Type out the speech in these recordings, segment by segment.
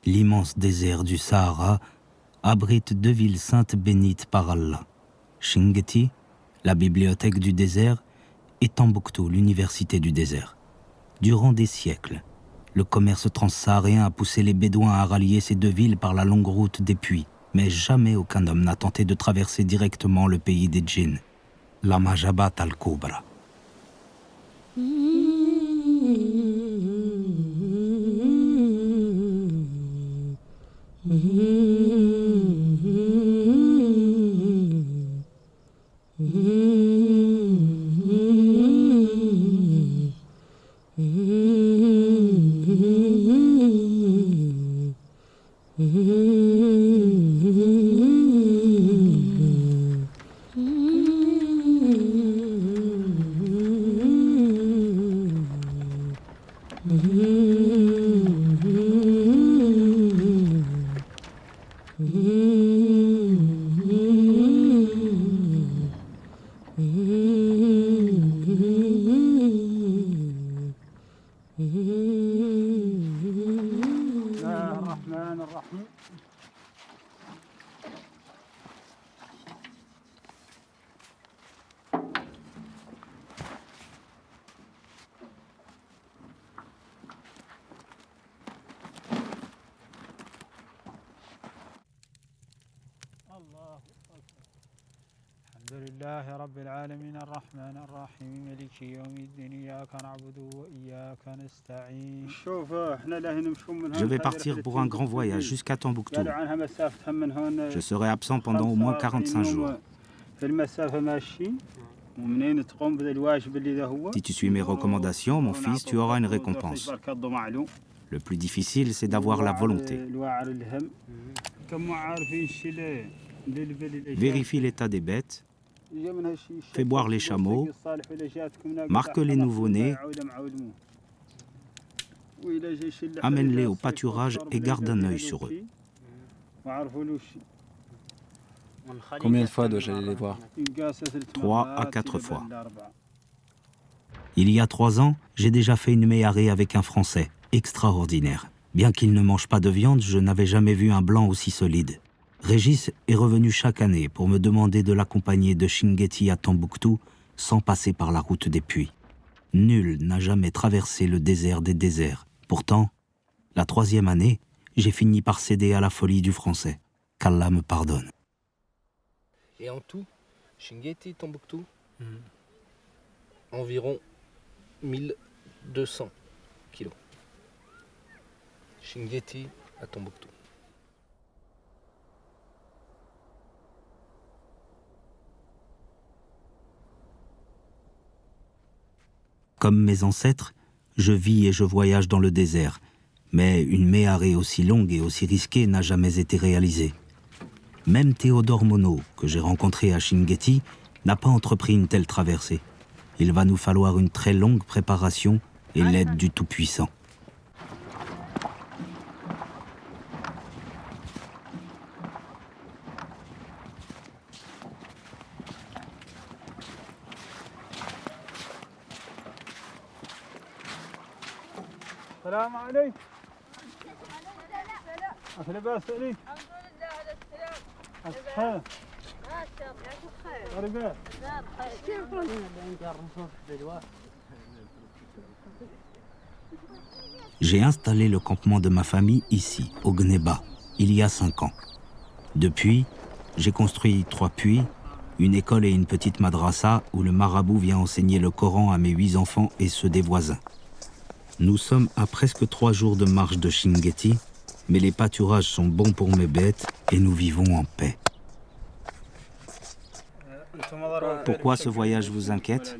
l'immense désert du Sahara abrite deux villes saintes bénites par Allah. Chinguetti, la bibliothèque du désert, et Tombouctou, l'université du désert. Durant des siècles, le commerce transsaharien a poussé les Bédouins à rallier ces deux villes par la longue route des puits, mais jamais aucun homme n'a tenté de traverser directement le pays des djinns, la Majabat al-Kubra. Je vais partir pour un grand voyage jusqu'à Tombouctou. Je serai absent pendant au moins 45 jours. Si tu suis mes recommandations, mon fils, tu auras une récompense. Le plus difficile, c'est d'avoir la volonté. Vérifie l'état des bêtes, fais boire les chameaux, marque les nouveau-nés, amène-les au pâturage et garde un œil sur eux. Combien de fois dois-je aller les voir? 3 à 4 fois. Il y a 3 ans, j'ai déjà fait une méharée avec un Français, extraordinaire. Bien qu'il ne mange pas de viande, je n'avais jamais vu un blanc aussi solide. Régis est revenu chaque année pour me demander de l'accompagner de Chinguetti à Tombouctou sans passer par la route des puits. Nul n'a jamais traversé le désert des déserts. Pourtant, la 3e année, j'ai fini par céder à la folie du Français. Qu'Allah me pardonne. Et en tout, Chinguetti, Tombouctou, environ 1200 kilos. Chinguetti à Tombouctou. Comme mes ancêtres, je vis et je voyage dans le désert, mais une méharée aussi longue et aussi risquée n'a jamais été réalisée. Même Théodore Monod, que j'ai rencontré à Chinguetti, n'a pas entrepris une telle traversée. Il va nous falloir une très longue préparation et l'aide du Tout-Puissant. السلام عليك. لاباس عليك؟ الصحة. J'ai installé le campement de ma famille ici, au Gneba, il y a 5 ans. Depuis, j'ai construit 3 puits, une école et une petite madrasa où le marabout vient enseigner le Coran à mes 8 enfants et ceux des voisins. Nous sommes à presque 3 jours de marche de Chinguetti, mais les pâturages sont bons pour mes bêtes et nous vivons en paix. Pourquoi ce voyage vous inquiète?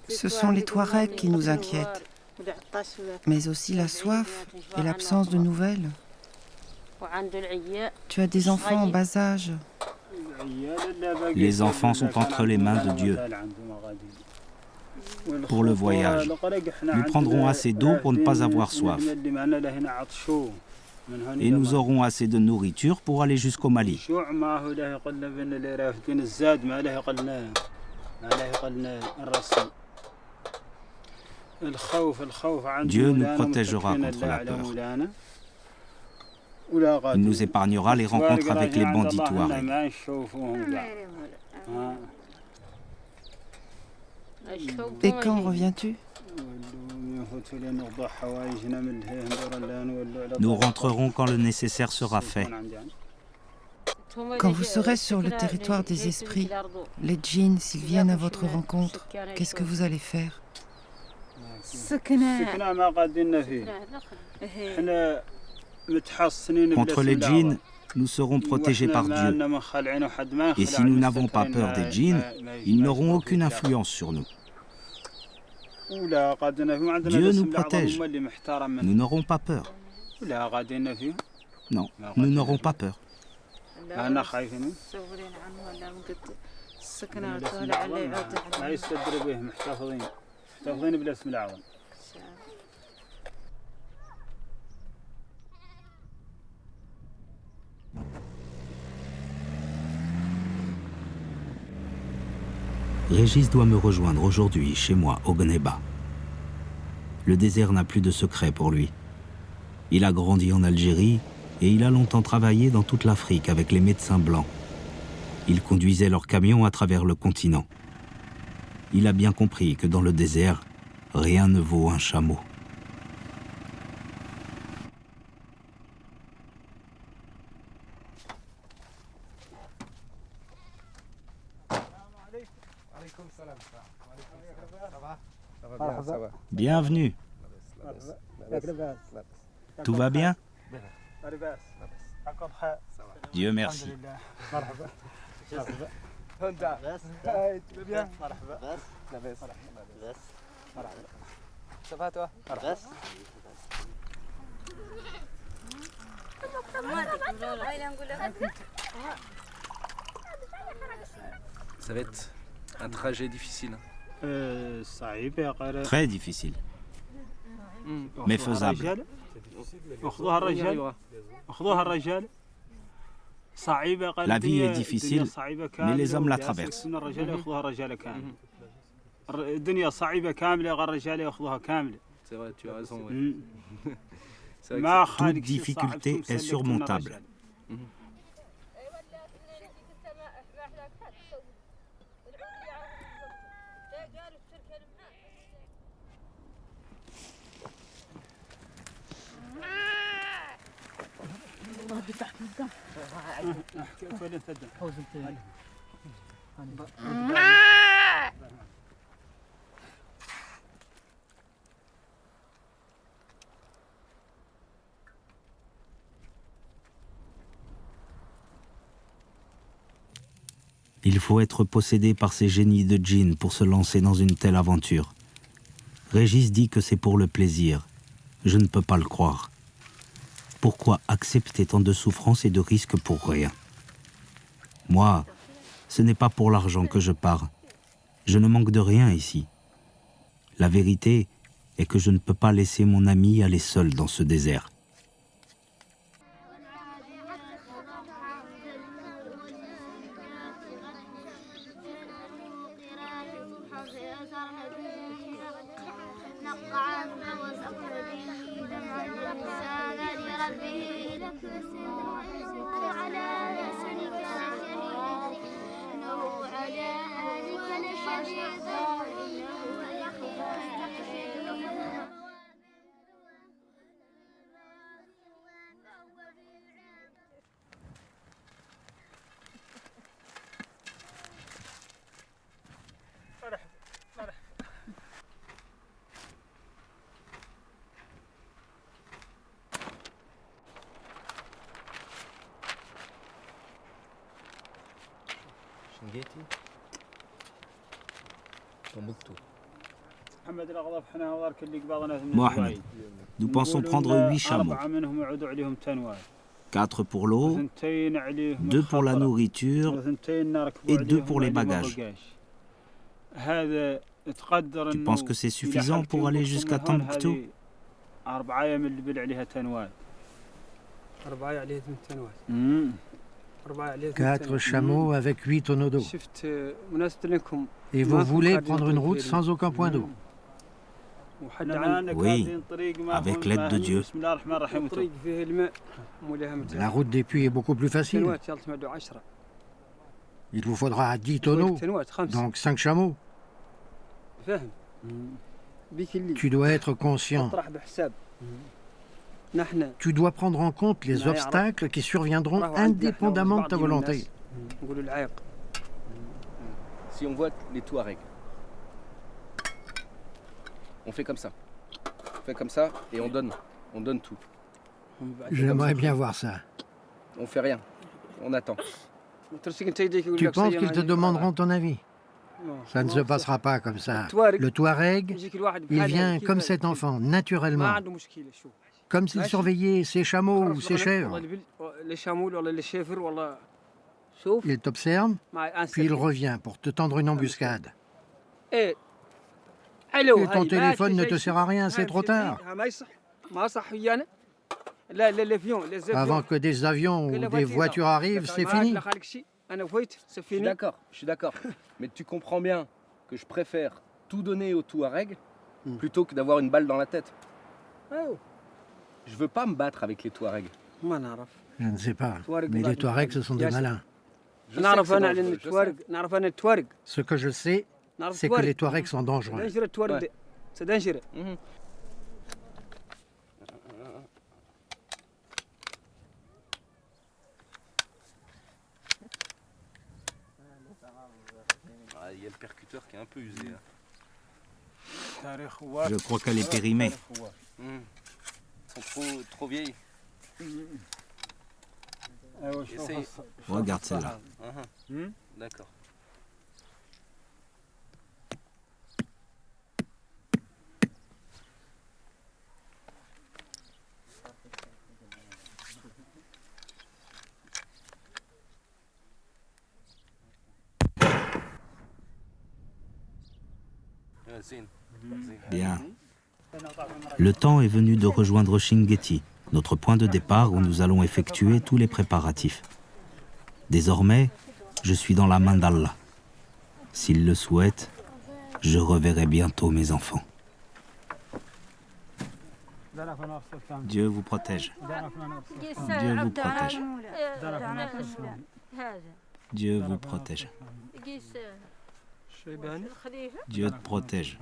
Ce sont les Touaregs qui nous inquiètent, mais aussi la soif et l'absence de nouvelles. Tu as des enfants en bas âge. Les enfants sont entre les mains de Dieu. Pour le voyage, nous prendrons assez d'eau pour ne pas avoir soif. Et nous aurons assez de nourriture pour aller jusqu'au Mali. Dieu nous protégera contre la peur. Il nous épargnera les rencontres avec les bandits touaregs. Et quand reviens-tu? Nous rentrerons quand le nécessaire sera fait. Quand vous serez sur le territoire des esprits, les djinns, s'ils viennent à votre rencontre, qu'est-ce que vous allez faire? Contre les djinns, nous serons protégés par Dieu. Et si nous n'avons pas peur des djinns, ils n'auront aucune influence sur nous. Dieu nous protège. Nous n'aurons pas peur. Non, nous n'aurons pas peur. Régis doit me rejoindre aujourd'hui, chez moi, au Gneba. Le désert n'a plus de secret pour lui. Il a grandi en Algérie et il a longtemps travaillé dans toute l'Afrique avec les médecins blancs. Il conduisait leurs camions à travers le continent. Il a bien compris que dans le désert, rien ne vaut un chameau. Bienvenue. Tout va bien? Dieu merci. Ça va toi? Ça va être un trajet difficile. Très difficile, mais faisable. La vie est difficile, mais les hommes la traversent. C'est vrai, tu as raison. Toute difficulté est surmontable. Il faut être possédé par ces génies de djinn pour se lancer dans une telle aventure. Régis dit que c'est pour le plaisir. Je ne peux pas le croire. Pourquoi accepter tant de souffrances et de risques pour rien? Moi, ce n'est pas pour l'argent que je pars. Je ne manque de rien ici. La vérité est que je ne peux pas laisser mon ami aller seul dans ce désert. Mohamed, nous pensons prendre 8 chameaux. 4 pour l'eau, 2 pour la nourriture et 2 pour les bagages. Tu penses que c'est suffisant pour aller jusqu'à Tombouctou? 4 chameaux avec 8 tonneaux d'eau. Et vous voulez prendre une route sans aucun point d'eau? Oui, avec l'aide de Dieu. La route des puits est beaucoup plus facile. Il vous faudra 10 tonneaux, donc 5 chameaux. Tu dois être conscient. Tu dois prendre en compte les obstacles qui surviendront indépendamment de ta volonté. Si on voit les Touaregs, on fait comme ça. On fait comme ça et on donne tout. J'aimerais bien voir ça. On fait rien, on attend. Tu penses qu'ils te demanderont ton avis? Ça ne se passera pas comme ça. Le Touareg, il vient comme cet enfant, naturellement. Comme s'il surveillait ses chameaux ou ses chèvres. Il t'observe, puis il revient pour te tendre une embuscade. Et ton téléphone ne te sert à rien, c'est trop tard. Avant que des avions ou des voitures arrivent, c'est fini. Je suis d'accord. Mais tu comprends bien que je préfère tout donner aux Touaregs plutôt que d'avoir une balle dans la tête. Je veux pas me battre avec les Touaregs. Je ne sais pas, mais les Touaregs, ce sont des malins. Ce que je sais, c'est que les Touaregs sont dangereux. C'est dangereux. Il y a le percuteur qui est un peu usé. Je crois qu'elle est périmée. Elles sont trop vieilles. Essaye. Regarde celle-là. D'accord. Bien. Le temps est venu de rejoindre Chinguetti, notre point de départ où nous allons effectuer tous les préparatifs. Désormais, je suis dans la main d'Allah. S'il le souhaite, je reverrai bientôt mes enfants. Dieu vous protège. Dieu vous protège. Dieu vous protège. Dieu te protège.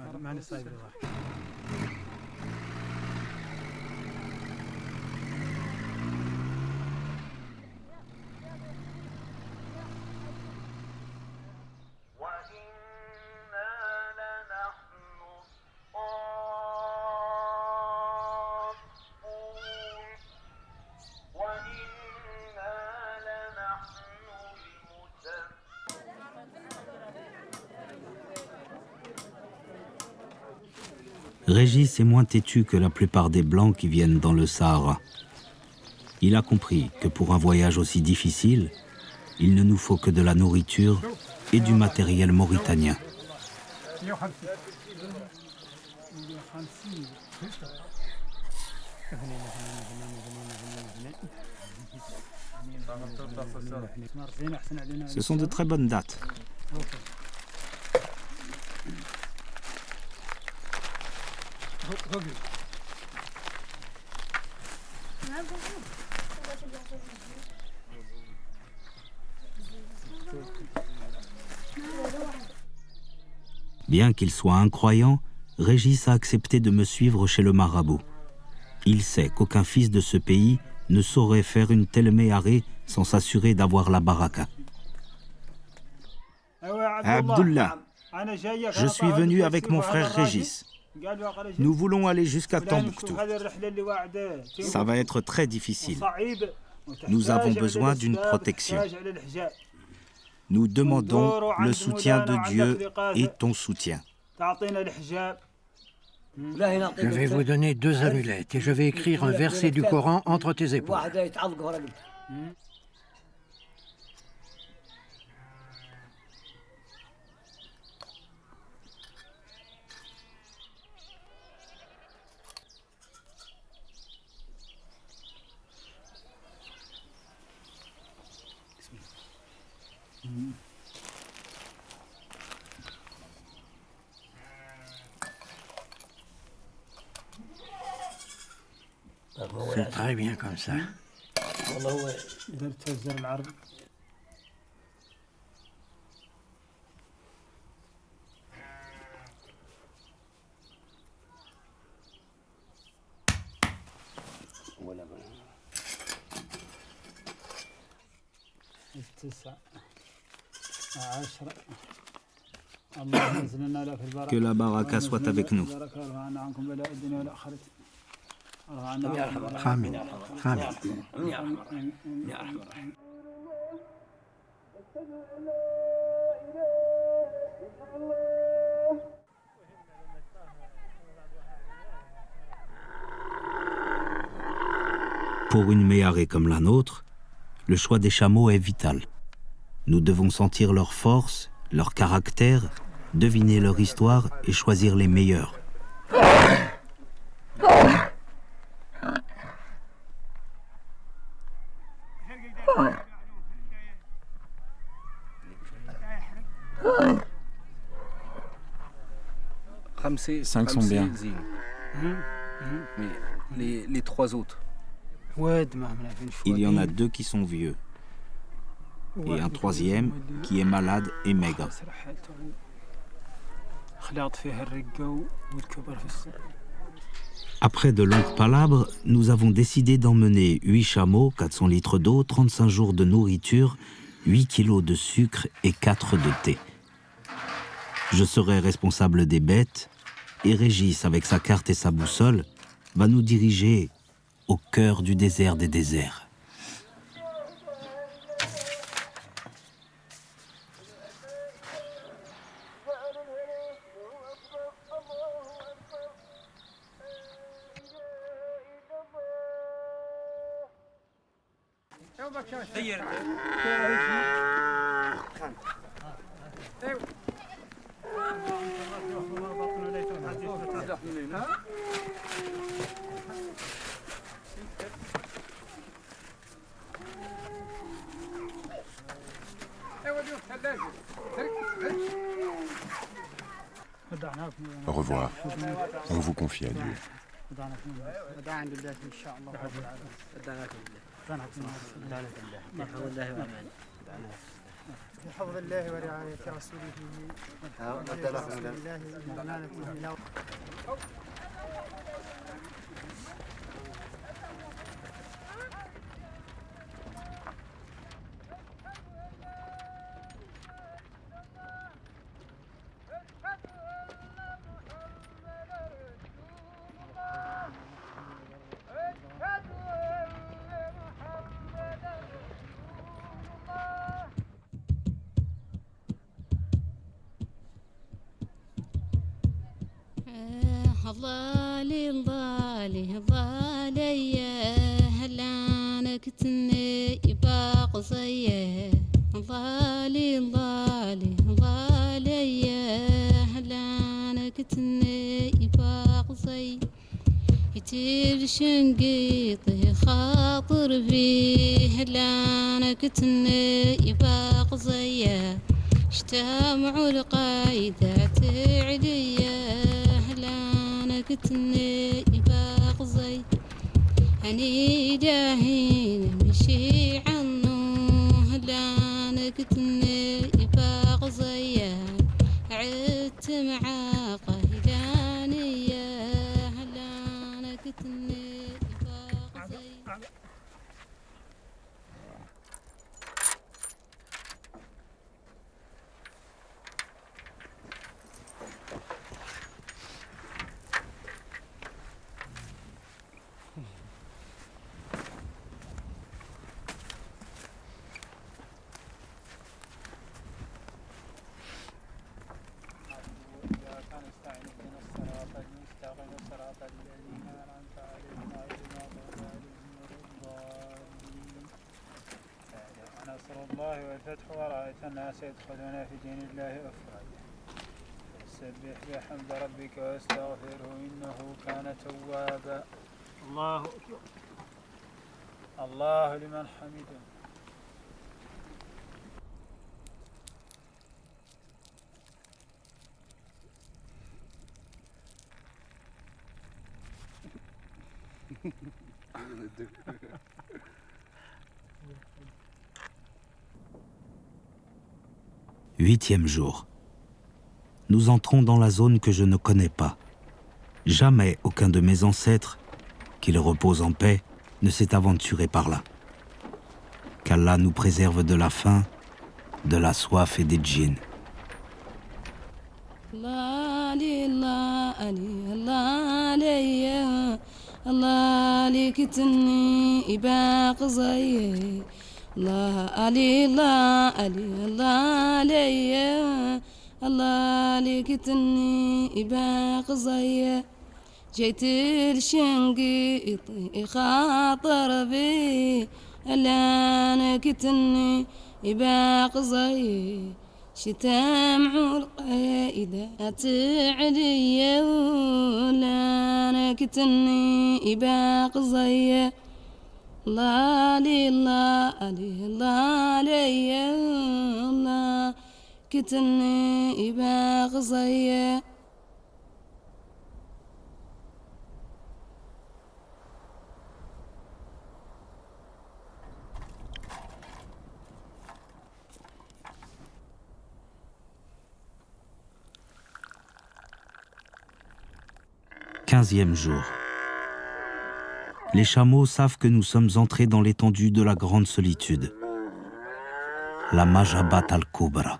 Régis est moins têtu que la plupart des Blancs qui viennent dans le Sahara. Il a compris que pour un voyage aussi difficile, il ne nous faut que de la nourriture et du matériel mauritanien. Ce sont de très bonnes dates. Bien qu'il soit incroyant, Régis a accepté de me suivre chez le marabout. Il sait qu'aucun fils de ce pays ne saurait faire une telle méharée sans s'assurer d'avoir la baraka. Abdullah, je suis venu avec mon frère Régis. Nous voulons aller jusqu'à Tombouctou. Ça va être très difficile. Nous avons besoin d'une protection. Nous demandons le soutien de Dieu et ton soutien. Je vais vous donner 2 amulettes et je vais écrire un verset du Coran entre tes épaules. C'est très bien comme ça. Que la baraka soit avec nous. Amen. Amen. Pour une méharée comme la nôtre, le choix des chameaux est vital. Nous devons sentir leur force, leur caractère, deviner leur histoire et choisir les meilleurs. Ramsey, 5 sont bien. Mais les 3 autres. Il y en a 2 qui sont vieux et un 3e qui est malade et maigre. Après de longues palabres, nous avons décidé d'emmener 8 chameaux, 400 litres d'eau, 35 jours de nourriture, 8 kilos de sucre et 4 de thé. Je serai responsable des bêtes et Régis, avec sa carte et sa boussole, va nous diriger au cœur du désert des déserts. Au revoir. On vous confie à Dieu. بحفظ الله ورعاية رسوله ضالي ضالي ضالي هلا نكتني باقصي ضالي ضالي ضالي هلا نكتني باقصي يتيل شنقيطي خاطر فيه هلا نكتني باقصي اجتمعوا القايدات عليا كتني باغزي أني جاهين مشي عنه هلا نكتني باغزي عدت مع قيداني هلا نكتني باغزي الله والفتح ورأيت الناس يدخلون في دين الله أفواجا سبح بحمد ربك واستغفره إنه كان توابا الله أكبر الله لمن حمده Huitième jour. Nous entrons dans la zone que je ne connais pas. Jamais aucun de mes ancêtres, qu'ils reposent en paix, ne s'est aventuré par là. Qu'Allah nous préserve de la faim, de la soif et des djinns. الله لكتني إباق زي جيت الشنقيط خاطر بي ألا كتني إباق زي شتام القايدة أتعلي ولا كتني إباق زي الله لله الله لي الله كتني إباق زي. Quinzième jour. Les chameaux savent que nous sommes entrés dans l'étendue de la grande solitude, la Majabat al-Kubra.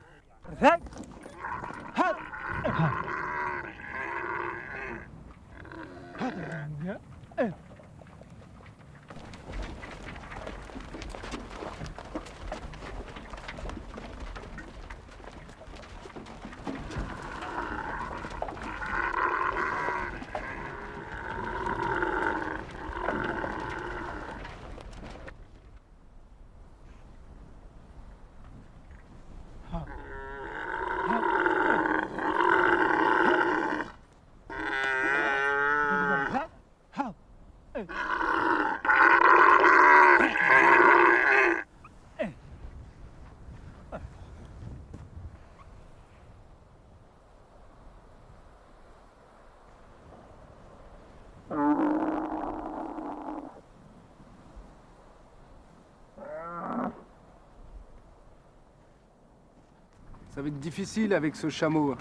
Ça va être difficile avec ce chameau.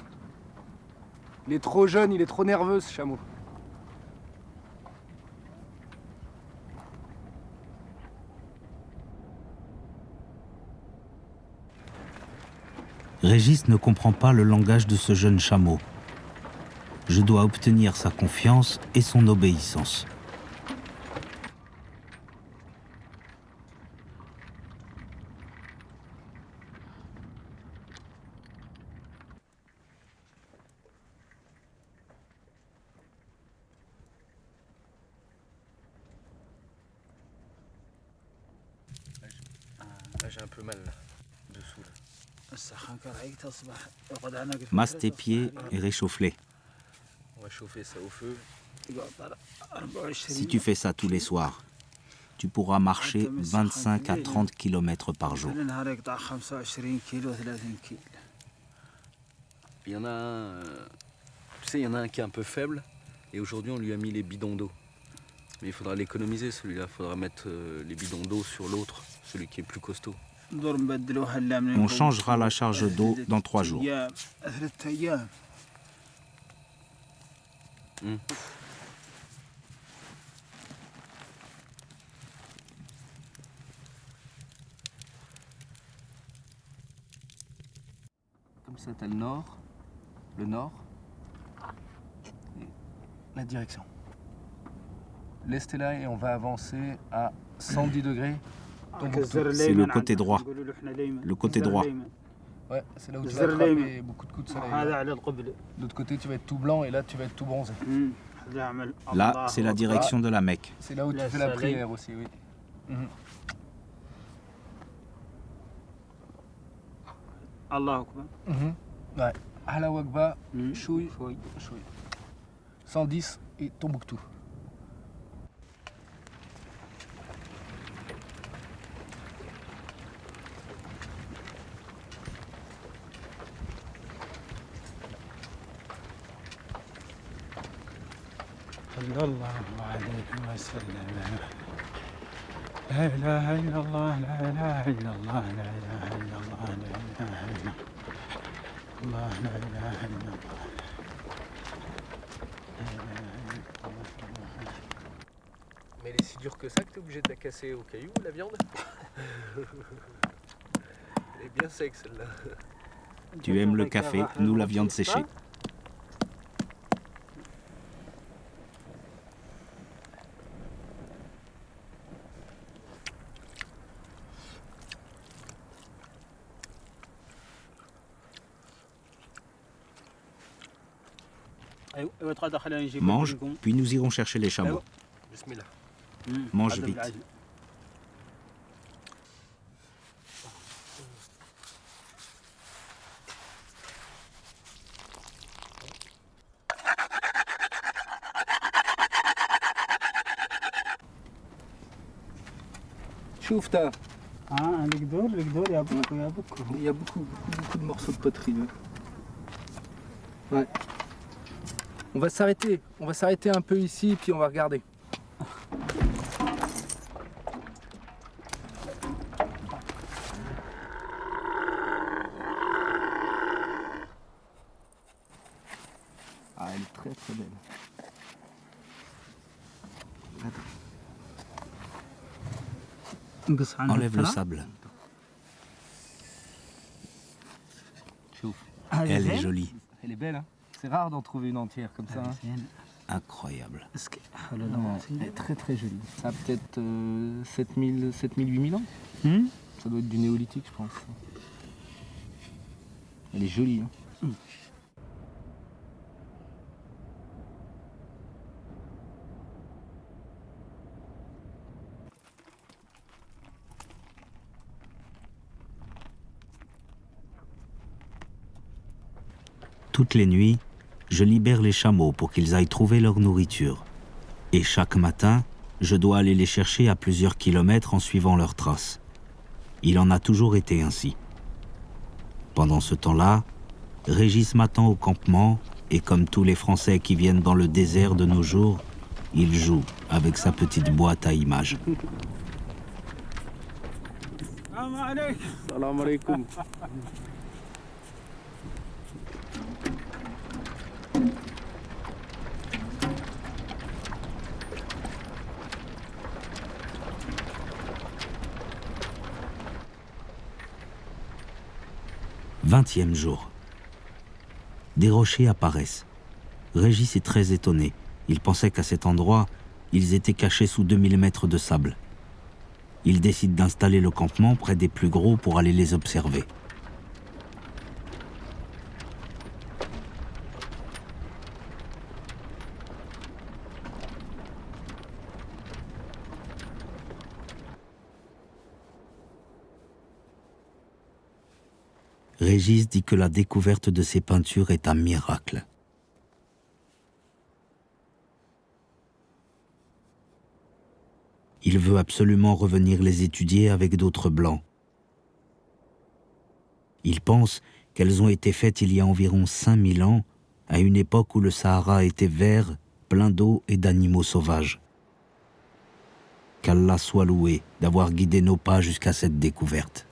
Il est trop jeune, il est trop nerveux ce chameau. Régis ne comprend pas le langage de ce jeune chameau. Je dois obtenir sa confiance et son obéissance. Là, j'ai un peu mal là, dessous. Là. Masse tes pieds et réchauffe-les. On va chauffer ça au feu. Si tu fais ça tous les soirs, tu pourras marcher 25 à 30 km par jour. Il y en a un, tu sais, il y en a un qui est un peu faible, et aujourd'hui on lui a mis les bidons d'eau. Mais il faudra l'économiser celui-là, il faudra mettre les bidons d'eau sur l'autre, celui qui est plus costaud. On changera la charge d'eau dans 3 jours. Comme ça, tu as le nord, et la direction. L'est est là et on va avancer à 110 degrés. C'est le côté droit. Le côté droit. Ouais, c'est là où tu vas attraper beaucoup de coups de soleil. De l'autre côté, tu vas être tout blanc et là, tu vas être tout bronzé. Là, c'est la direction de la Mecque. C'est là où tu fais la prière aussi, oui. Allah Akbar. Ouais. Allah Akbar, Chouï, 110 et Tombouctou. صلى الله عليه وسلم. لا إله إلا الله لا إله إلا الله لا إله إلا الله لا إله إلا الله لا إله إلا الله. Mais elle est si dure que ça que t'es obligé de la casser au caillou, la viande? Elle est bien sec celle-là. Tu aimes le café, nous la viande séchée. Mange, puis nous irons chercher les chameaux. Mange vite. Choufta. Ah, القدور il y a beaucoup, il y a beaucoup. Il y a beaucoup de morceaux de poterie. Ouais. On va s'arrêter un peu ici, puis on va regarder. Ah, elle est très très belle. Enlève le sable. Elle est jolie. Elle est belle, hein. C'est rare d'en trouver une entière comme ça. Hein. Incroyable. Non, elle est très très jolie. Ça a peut-être 7000, 8000 ans. Ça doit être du néolithique, je pense. Elle est jolie. Hein. Toutes les nuits, je libère les chameaux pour qu'ils aillent trouver leur nourriture. Et chaque matin, je dois aller les chercher à plusieurs kilomètres en suivant leurs traces. Il en a toujours été ainsi. Pendant ce temps-là, Régis m'attend au campement et comme tous les Français qui viennent dans le désert de nos jours, il joue avec sa petite boîte à images. Salam alaikum. Vingtième jour. Des rochers apparaissent. Régis est très étonné. Il pensait qu'à cet endroit, ils étaient cachés sous 2000 mètres de sable. Il décide d'installer le campement près des plus gros pour aller les observer. Régis dit que la découverte de ces peintures est un miracle. Il veut absolument revenir les étudier avec d'autres blancs. Il pense qu'elles ont été faites il y a environ 5000 ans, à une époque où le Sahara était vert, plein d'eau et d'animaux sauvages. Qu'Allah soit loué d'avoir guidé nos pas jusqu'à cette découverte.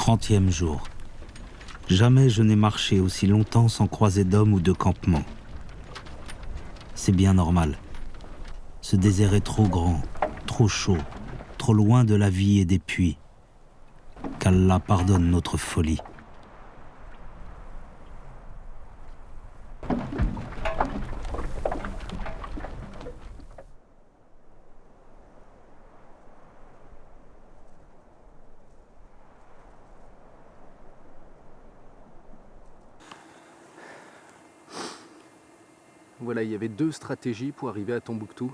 30e jour. Jamais je n'ai marché aussi longtemps sans croiser d'hommes ou de campements. C'est bien normal. Ce désert est trop grand, trop chaud, trop loin de la vie et des puits. Qu'Allah pardonne notre folie. Voilà, il y avait deux stratégies pour arriver à Tombouctou,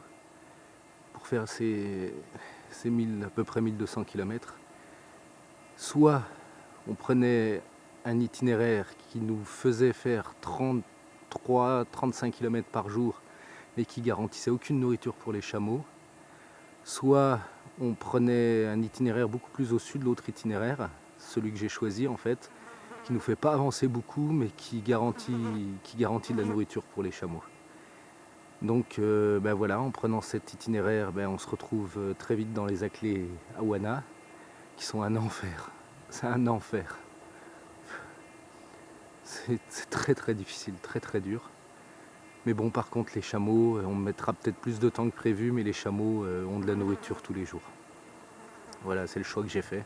pour faire ces à peu près 1200 km. Soit on prenait un itinéraire qui nous faisait faire 33-35 km par jour et qui garantissait aucune nourriture pour les chameaux. Soit on prenait un itinéraire beaucoup plus au sud, l'autre itinéraire, celui que j'ai choisi en fait, qui ne nous fait pas avancer beaucoup mais qui garantit de la nourriture pour les chameaux. Donc voilà, en prenant cet itinéraire, on se retrouve très vite dans les Aclés à Wana, qui sont un enfer. C'est un enfer. C'est très très difficile, très très dur. Mais bon, par contre, les chameaux, on mettra peut-être plus de temps que prévu, mais les chameaux ont de la nourriture tous les jours. Voilà, c'est le choix que j'ai fait.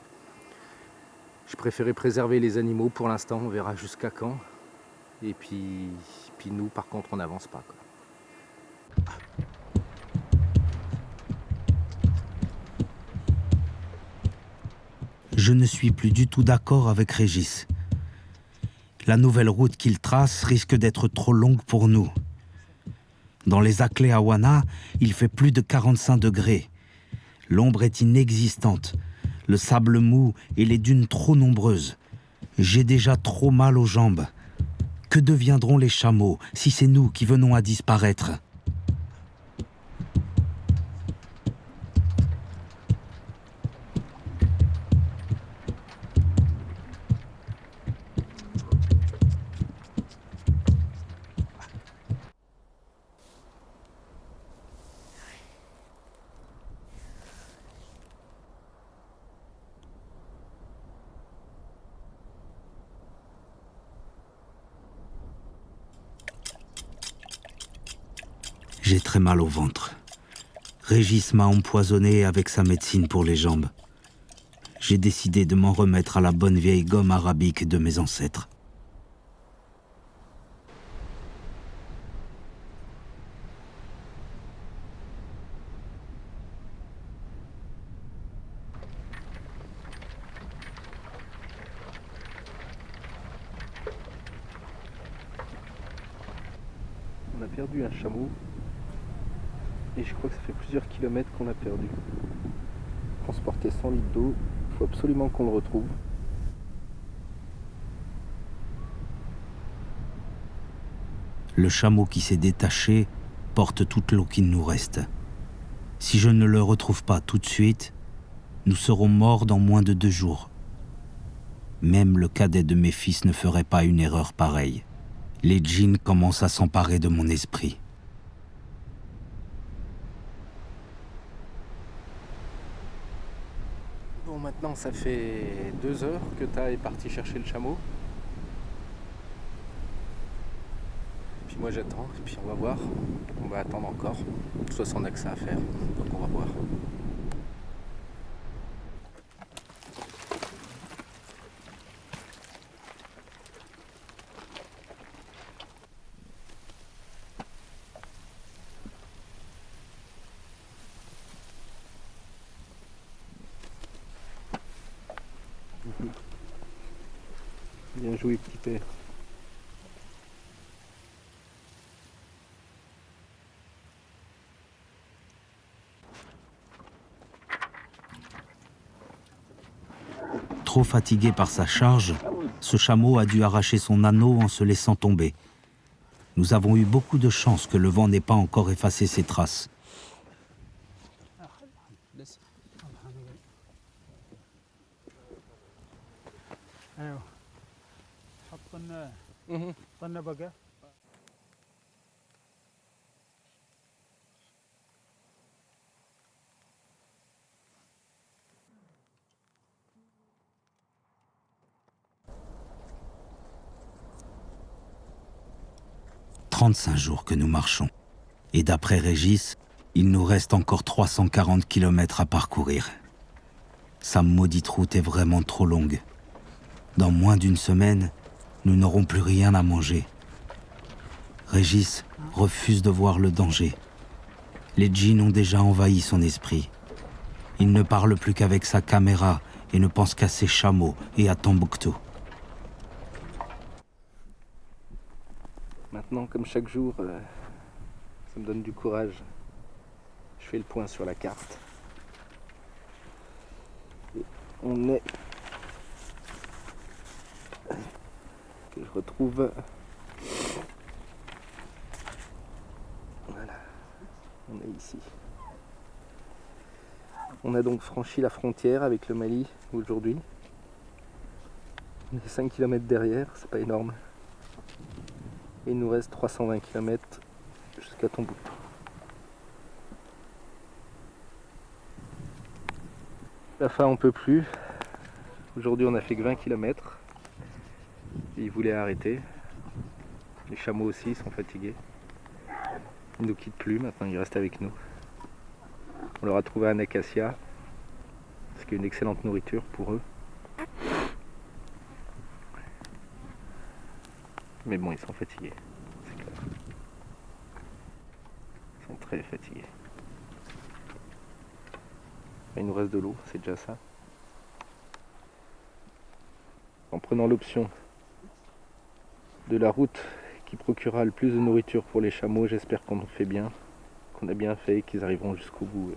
Je préférais préserver les animaux pour l'instant, on verra jusqu'à quand. Et puis nous, par contre, on n'avance pas, quoi. Je ne suis plus du tout d'accord avec Régis. La nouvelle route qu'il trace risque d'être trop longue pour nous. Dans les Aclés à Wana, il fait plus de 45 degrés. L'ombre est inexistante, le sable mou et les dunes trop nombreuses. J'ai déjà trop mal aux jambes. Que deviendront les chameaux si c'est nous qui venons à disparaître ? J'ai très mal au ventre. Régis m'a empoisonné avec sa médecine pour les jambes. J'ai décidé de m'en remettre à la bonne vieille gomme arabique de mes ancêtres. On a perdu un chameau. Et je crois que ça fait plusieurs kilomètres qu'on l'a perdu. Transporté 100 litres d'eau, il faut absolument qu'on le retrouve. Le chameau qui s'est détaché porte toute l'eau qu'il nous reste. Si je ne le retrouve pas tout de suite, nous serons morts dans moins de 2 jours. Même le cadet de mes fils ne ferait pas une erreur pareille. Les djinns commencent à s'emparer de mon esprit. Bon, maintenant ça fait 2 heures que Ta est parti chercher le chameau. Puis moi j'attends, et puis on va voir. On va attendre encore. De toute façon on n'a que ça à faire, donc on va voir. Bien joué, petit père. Trop fatigué par sa charge, ce chameau a dû arracher son anneau en se laissant tomber. Nous avons eu beaucoup de chance que le vent n'ait pas encore effacé ses traces. 35 jours que nous marchons. Et d'après Régis, il nous reste encore 340 km à parcourir. Sa maudite route est vraiment trop longue. Dans moins d'une semaine, nous n'aurons plus rien à manger. Régis refuse de voir le danger. Les djinns ont déjà envahi son esprit. Il ne parle plus qu'avec sa caméra et ne pense qu'à ses chameaux et à Tombouctou. Maintenant, comme chaque jour, ça me donne du courage. Je fais le point sur la carte. Et on est... que je retrouve... Voilà. On est ici. On a donc franchi la frontière avec le Mali aujourd'hui. On est 5 km derrière, c'est pas énorme. Et il nous reste 320 km jusqu'à Tombouctou. La faim on peut plus. Aujourd'hui on a fait que 20 km. Et ils voulaient arrêter. Les chameaux aussi sont fatigués. Ils ne nous quittent plus, maintenant ils restent avec nous. On leur a trouvé un acacia, ce qui est une excellente nourriture pour eux. Mais bon, ils sont fatigués, c'est clair. Ils sont très fatigués. Il nous reste de l'eau, c'est déjà ça. En prenant l'option de la route qui procurera le plus de nourriture pour les chameaux, j'espère qu'on fait bien, qu'on a bien fait et qu'ils arriveront jusqu'au bout.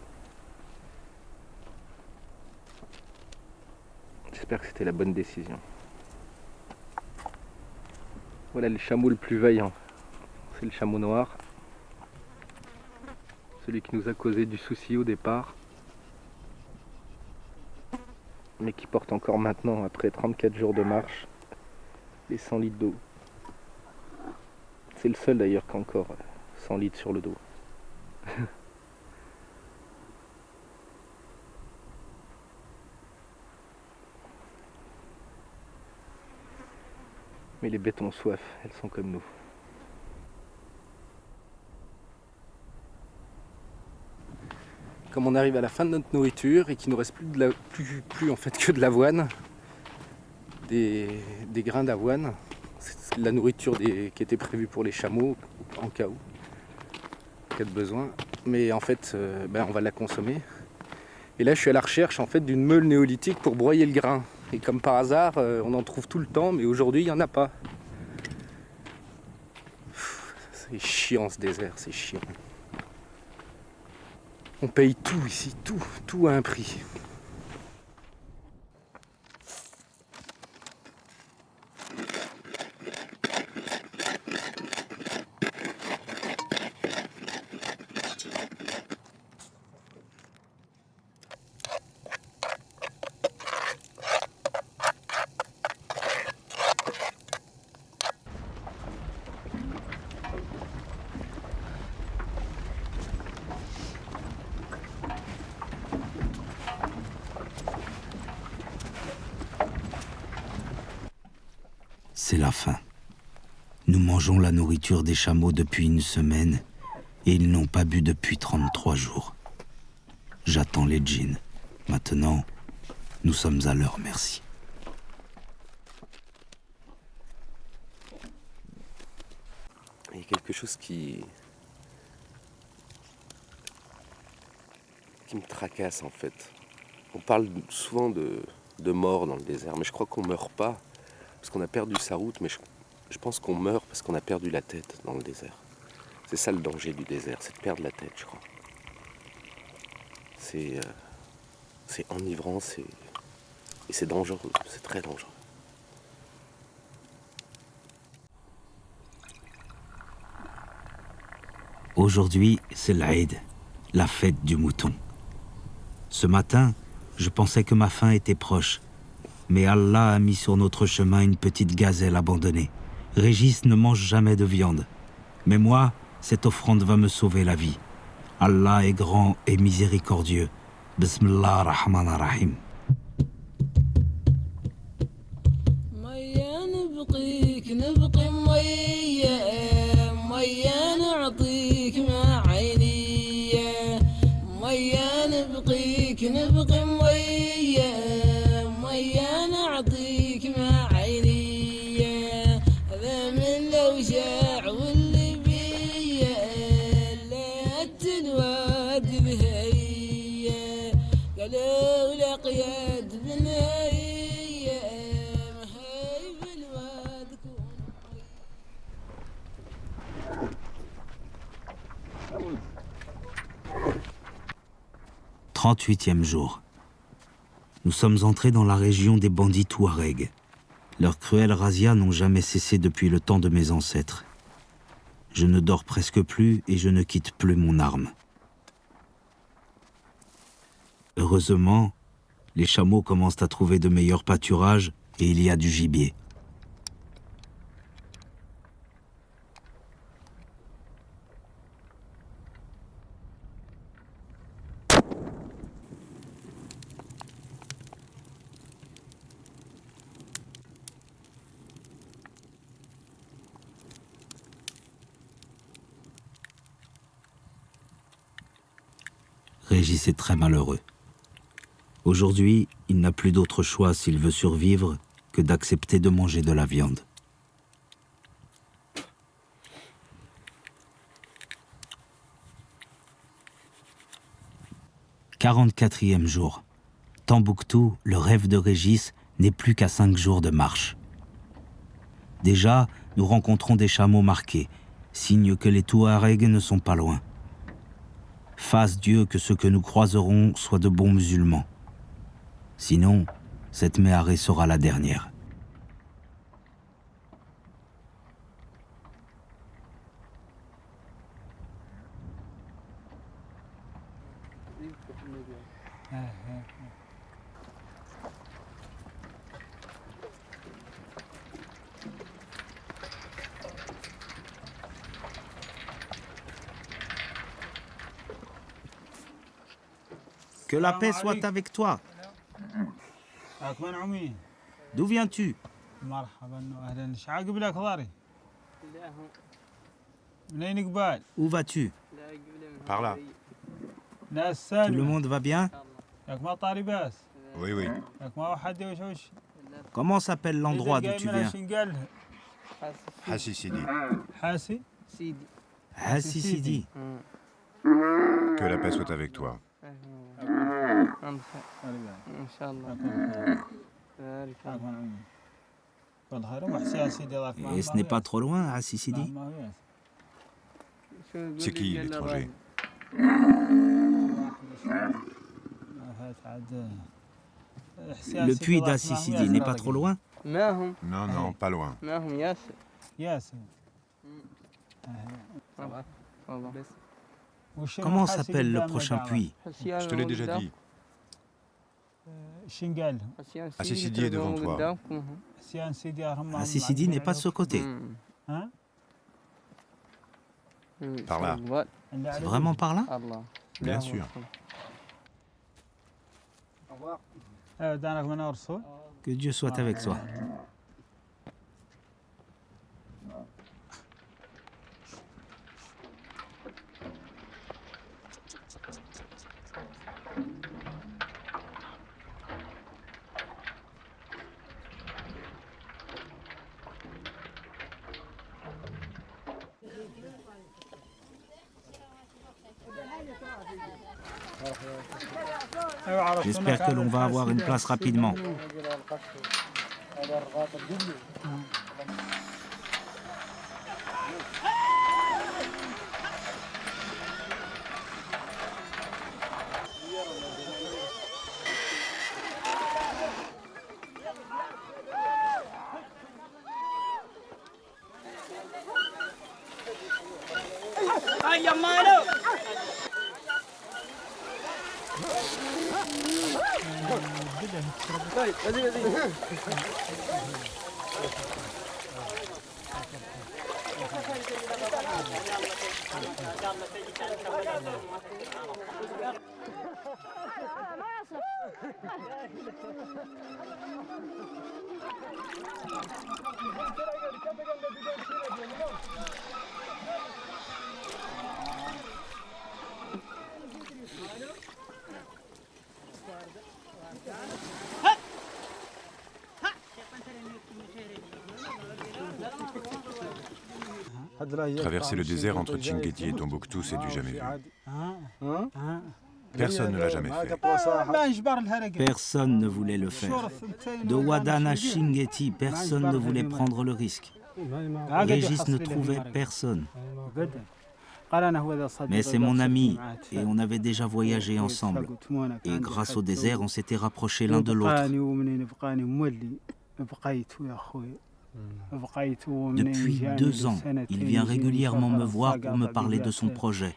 J'espère que c'était la bonne décision. Voilà le chameau le plus vaillant. C'est le chameau noir. Celui qui nous a causé du souci au départ. Mais qui porte encore maintenant, après 34 jours de marche, les 100 litres d'eau. C'est le seul d'ailleurs qui a encore 100 litres sur le dos. Mais les bêtes ont soif, elles sont comme nous. Comme on arrive à la fin de notre nourriture et qu'il ne nous reste plus en fait que de l'avoine, des grains d'avoine, c'est la nourriture qui était prévue pour les chameaux en cas où, en cas de besoin. Mais en fait, on va la consommer. Et là, je suis à la recherche en fait d'une meule néolithique pour broyer le grain. Et comme par hasard, on en trouve tout le temps, mais aujourd'hui, il n'y en a pas. C'est chiant ce désert, c'est chiant. On paye tout ici, tout à un prix. C'est la fin. Nous mangeons la nourriture des chameaux depuis une semaine et ils n'ont pas bu depuis 33 jours. J'attends les djinns. Maintenant, nous sommes à leur merci. Il y a quelque chose qui me tracasse en fait. On parle souvent de mort dans le désert, mais je crois qu'on meurt pas parce qu'on a perdu sa route, mais je pense qu'on meurt parce qu'on a perdu la tête dans le désert. C'est ça le danger du désert, c'est de perdre la tête, je crois. C'est enivrant, et c'est dangereux, c'est très dangereux. Aujourd'hui, c'est l'Aïd, la fête du mouton. Ce matin, je pensais que ma faim était proche. Mais Allah a mis sur notre chemin une petite gazelle abandonnée. Régis ne mange jamais de viande. Mais moi, cette offrande va me sauver la vie. Allah est grand et miséricordieux. Bismillah ar-Rahman ar-Rahim. « 38e jour. Nous sommes entrés dans la région des bandits Touaregs. Leurs cruelles razzias n'ont jamais cessé depuis le temps de mes ancêtres. Je ne dors presque plus et je ne quitte plus mon arme. Heureusement, les chameaux commencent à trouver de meilleurs pâturages et il y a du gibier. Régis est très malheureux. Aujourd'hui, il n'a plus d'autre choix s'il veut survivre que d'accepter de manger de la viande. « 44e jour. Tombouctou, le rêve de Régis, n'est plus qu'à 5 jours de marche. Déjà, nous rencontrons des chameaux marqués, signe que les Touaregs ne sont pas loin. Fasse Dieu que ceux que nous croiserons soient de bons musulmans. Sinon, cette méharée sera la dernière. Que la paix soit avec toi. D'où viens-tu? Où vas-tu? Par là. Tout le monde va bien? Oui, oui. Comment s'appelle l'endroit d'où tu viens? Hassi Sidi. Hassi Sidi. Que la paix soit avec toi. Et ce n'est pas trop loin, Hassi Sidi? C'est qui l'étranger? Le puits d'Hassi Sidi n'est pas trop loin? Non, non, pas loin. Comment s'appelle le prochain puits? Je te l'ai déjà dit. Hassi Sidi est devant toi. Hassi Sidi n'est pas de ce côté. Par là. C'est vraiment par là? Bien sûr. Que Dieu soit avec toi. J'espère que l'on va avoir une place rapidement. Traverser le désert entre Chinguetti et Tombouctou, c'est du jamais vu. Personne ne l'a jamais fait. Personne ne voulait le faire. De Wadan à Chinguetti, personne ne voulait prendre le risque. Régis ne trouvait personne. Mais c'est mon ami et on avait déjà voyagé ensemble. Et grâce au désert, on s'était rapprochés l'un de l'autre. Depuis 2 ans, il vient régulièrement me voir pour me parler de son projet.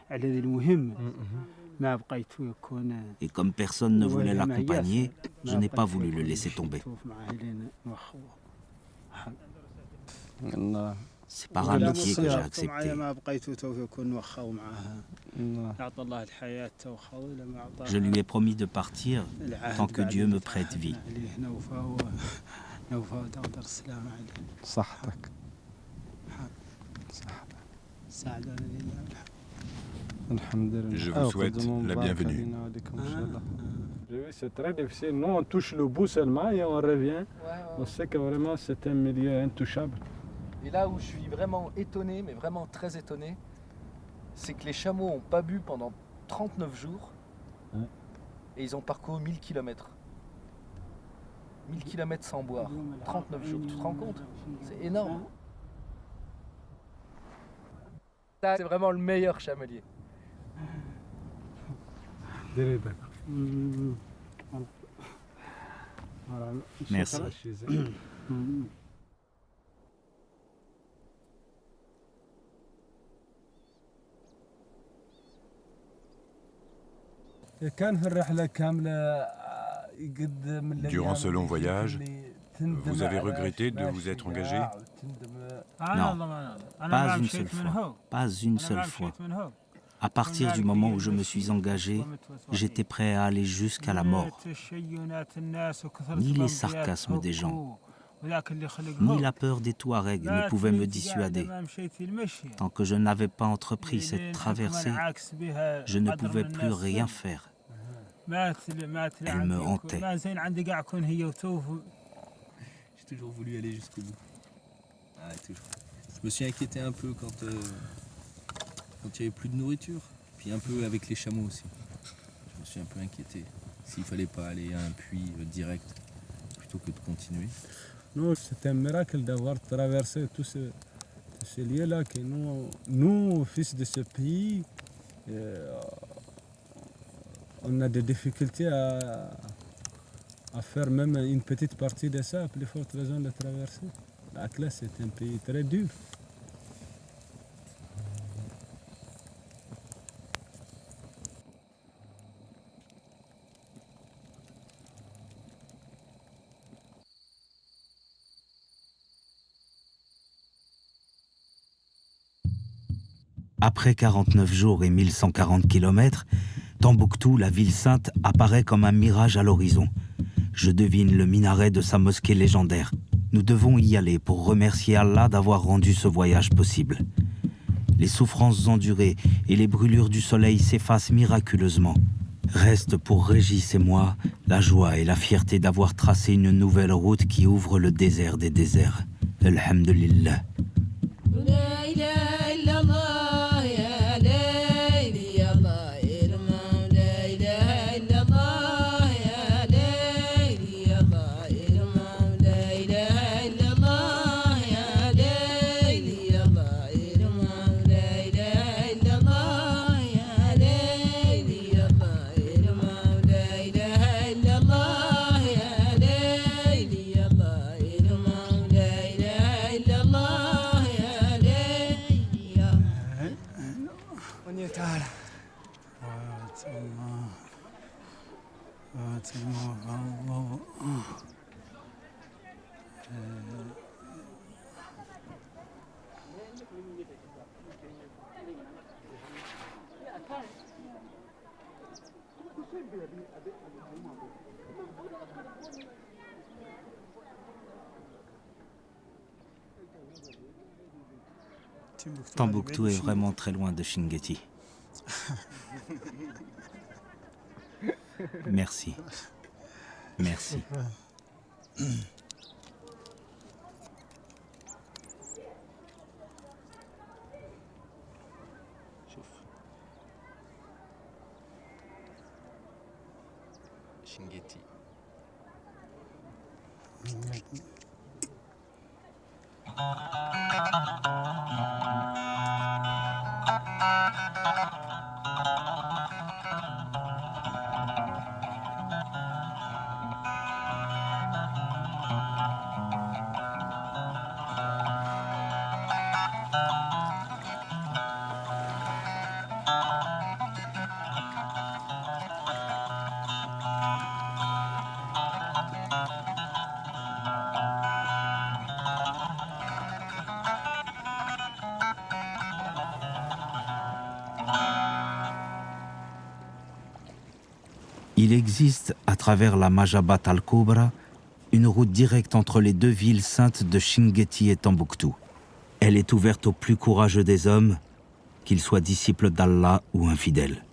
Et comme personne ne voulait l'accompagner, je n'ai pas voulu le laisser tomber. C'est par amitié que j'ai accepté. Je lui ai promis de partir tant que Dieu me prête vie. Je vous souhaite la bienvenue. C'est très difficile. Nous, on touche le bout seulement et on revient. On sait que vraiment c'est un milieu intouchable. Et là où je suis vraiment étonné, mais vraiment très étonné, c'est que les chameaux n'ont pas bu pendant 39 jours et ils ont parcouru 1000 km. 1000 km sans boire, 39 jours, tu te rends compte? C'est énorme. Ça, c'est vraiment le meilleur chamelier. Merci. Durant ce long voyage, vous avez regretté de vous être engagé? Non, pas une seule fois. Pas une seule fois. À partir du moment où je me suis engagé, j'étais prêt à aller jusqu'à la mort. Ni les sarcasmes des gens, ni la peur des Touaregs ne pouvaient me dissuader. Tant que je n'avais pas entrepris cette traversée, je ne pouvais plus rien faire. Elle me hantait. J'ai toujours voulu aller jusqu'au bout. Toujours. Je me suis inquiété un peu quand il n'y avait plus de nourriture. Puis un peu avec les chameaux aussi. Je me suis un peu inquiété. S'il ne fallait pas aller à un puits direct plutôt que de continuer. Non, c'est un miracle d'avoir traversé tous ces lieux-là que nous, fils de ce pays, on a des difficultés à faire même une petite partie de ça, à plus forte raison de traverser. L'Atlas, c'est un pays très dur. Après 49 jours et 1140 km, Tombouctou, la ville sainte, apparaît comme un mirage à l'horizon. Je devine le minaret de sa mosquée légendaire. Nous devons y aller pour remercier Allah d'avoir rendu ce voyage possible. Les souffrances endurées et les brûlures du soleil s'effacent miraculeusement. Reste pour Régis et moi la joie et la fierté d'avoir tracé une nouvelle route qui ouvre le désert des déserts. Alhamdulillah. Tombouctou est vraiment très loin de Chinguetti. Merci. Merci. Il existe, à travers la Majabat al-Kubra, une route directe entre les deux villes saintes de Chinguetti et Tombouctou. Elle est ouverte aux plus courageux des hommes, qu'ils soient disciples d'Allah ou infidèles.